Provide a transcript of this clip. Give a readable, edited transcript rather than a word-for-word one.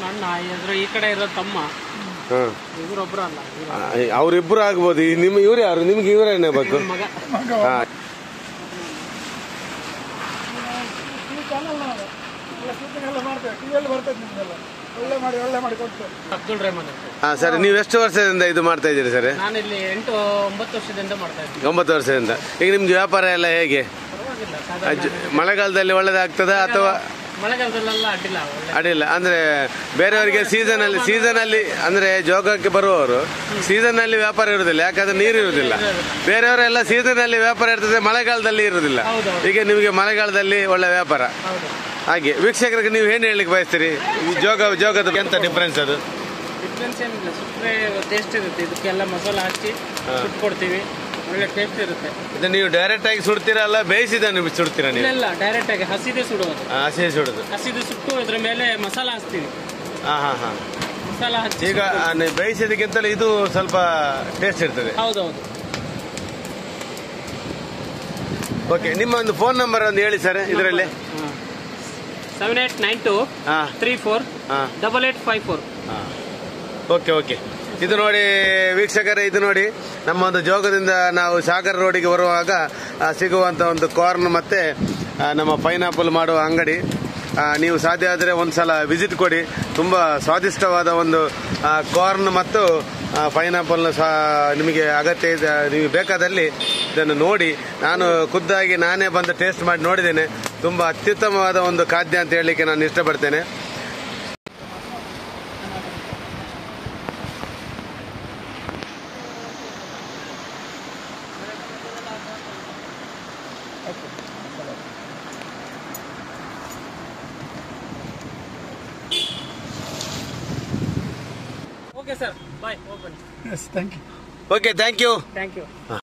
ಅಣ್ಣ ಇದ್ರ ಈ ಕಡೆ ಇರೋ ತಮ್ಮ. ಇವರೊಬ್ರು ಅಲ್ಲ, ಅವ್ರಿಬ್ರು ಆಗ್ಬೋದು. ಇವ್ರು ಯಾರು? ನಿಮ್ಗೆ ಇವರೇನೇ ಬೇಕು? ಅಬ್ದುಲ್ ರೆಹಮಾನ್. ಸರ್, ನೀವು ಎಷ್ಟು ವರ್ಷದಿಂದ ಇದು ಮಾಡ್ತಾ ಇದ್ದೀರಿ ಸರ್? ನಾನು ಇಲ್ಲಿ 8-9 ವರ್ಷದಿಂದ ಮಾಡ್ತಾ ಇದ್ದೀನಿ. 9 ವರ್ಷದಿಂದ. ಈಗ ನಿಮ್ಗೆ ವ್ಯಾಪಾರ ಎಲ್ಲ ಹೇಗೆ? ಮಳೆಗಾಲದಲ್ಲಿ ಒಳ್ಳೇದಾಗ್ತದ ಅಥವಾ ಮಳೆಗಾಲದಲ್ಲೆಲ್ಲ ಅಡ್ಡಿಲ್ಲ? ಅಂದ್ರೆ ಬೇರೆಯವರಿಗೆ ಸೀಸನಲ್ಲಿ ಅಂದ್ರೆ ಜೋಗಕ್ಕೆ ಬರುವವರು ಸೀಸನ್ ಅಲ್ಲಿ ವ್ಯಾಪಾರ ಇರುವುದಿಲ್ಲ, ಯಾಕಂದ್ರೆ ನೀರು ಇರುವುದಿಲ್ಲ. ಬೇರೆಯವರೆಲ್ಲ ಸೀಸನ್ ಅಲ್ಲಿ ವ್ಯಾಪಾರ ಇರ್ತದೆ, ಮಳೆಗಾಲದಲ್ಲಿ ಇರುವುದಿಲ್ಲ. ಈಗ ನಿಮಗೆ ಮಳೆಗಾಲದಲ್ಲಿ ಒಳ್ಳೆ ವ್ಯಾಪಾರ. ಹಾಗೆ ವೀಕ್ಷಕರಿಗೆ ನೀವು ಏನು ಹೇಳಲಿಕ್ಕೆ ಬಯಸ್ತೀರಿ? ಜೋಗದ ಎಂತ ಡಿಫ್ರೆನ್ಸ್? ಅದು ಡಿಫ್ರೆನ್ಸ್ ಏನಿಲ್ಲ, ಸುಟ್ಟರೆ ಟೇಸ್ಟ್ ಇರುತ್ತೆ. ಇದಕ್ಕೆಲ್ಲ ಮಸಾಲ ಹಾಕಿ ಕೊಡ್ತೀವಿ, ಒಳ್ಳೆ ಟೇಸ್ಟ್ ಇರುತ್ತೆ. ಇದು ನೀವು ಡೈರೆಕ್ಟ್ ಆಗಿ ಸುಡ್ತೀರಾ ಅಲ್ಲ ಬೇಯಿಸಿದ ಸುಡ್ತೀರಾ? ನೀವು ಇಲ್ಲ, ಡೈರೆಕ್ಟ್ ಆಗಿ ಹಸಿದೇ ಸುಡೋದು. ಹಸಿದೇ ಸುಡೋದು. ಹಸಿದು ಸುಟ್ಟು ಇದ್ರ ಮೇಲೆ ಮಸಾಲ ಹಾಕ್ತೀವಿ. ಮಸಾಲ ಹಚ್ಚಿ ಈಗ ಬೇಯಿಸಿದಕ್ಕಿಂತಲೂ ಇದು ಸ್ವಲ್ಪ ಟೇಸ್ಟ್ ಇರ್ತದೆ. ಹೌದೌದು. ಓಕೆ, ನಿಮ್ಮ ಒಂದು ಫೋನ್ ನಂಬರ್ ಒಂದು ಹೇಳಿ ಸರ್ ಇದರಲ್ಲಿ. 7892348854. ಓಕೆ. ಇದು ನೋಡಿ ವೀಕ್ಷಕರೇ, ಇದು ನೋಡಿ ನಮ್ಮ ಒಂದು ಜೋಗದಿಂದ ನಾವು ಸಾಗರ್ ರೋಡಿಗೆ ಬರುವಾಗ ಸಿಗುವಂಥ ಒಂದು ಕಾರ್ನ್ ಮತ್ತು ನಮ್ಮ ಪೈನಾಪಲ್ ಮಾಡುವ ಅಂಗಡಿ. ನೀವು ಸಾಧ್ಯ ಆದರೆ ಒಂದ್ಸಲ ವಿಸಿಟ್ ಕೊಡಿ. ತುಂಬ ಸ್ವಾದಿಷ್ಟವಾದ ಒಂದು ಕಾರ್ನ್ ಮತ್ತು ಪೈನಾಪಲ್ನ ನಿಮಗೆ ಅಗತ್ಯ ಇದೆ. ನಿಮಗೆ ಬೇಕಾದಲ್ಲಿ ಇದನ್ನು ನೋಡಿ. ನಾನು ಖುದ್ದಾಗಿ ನಾನೇ ಬಂದು ಟೇಸ್ಟ್ ಮಾಡಿ ನೋಡಿದ್ದೇನೆ. ತುಂಬ ಅತ್ಯುತ್ತಮವಾದ ಒಂದು ಖಾದ್ಯ ಅಂತ ಹೇಳಲಿಕ್ಕೆ ನಾನು ಇಷ್ಟಪಡ್ತೇನೆ. Okay, sir. Bye. Open. Yes, thank you. Okay, thank you. Thank you.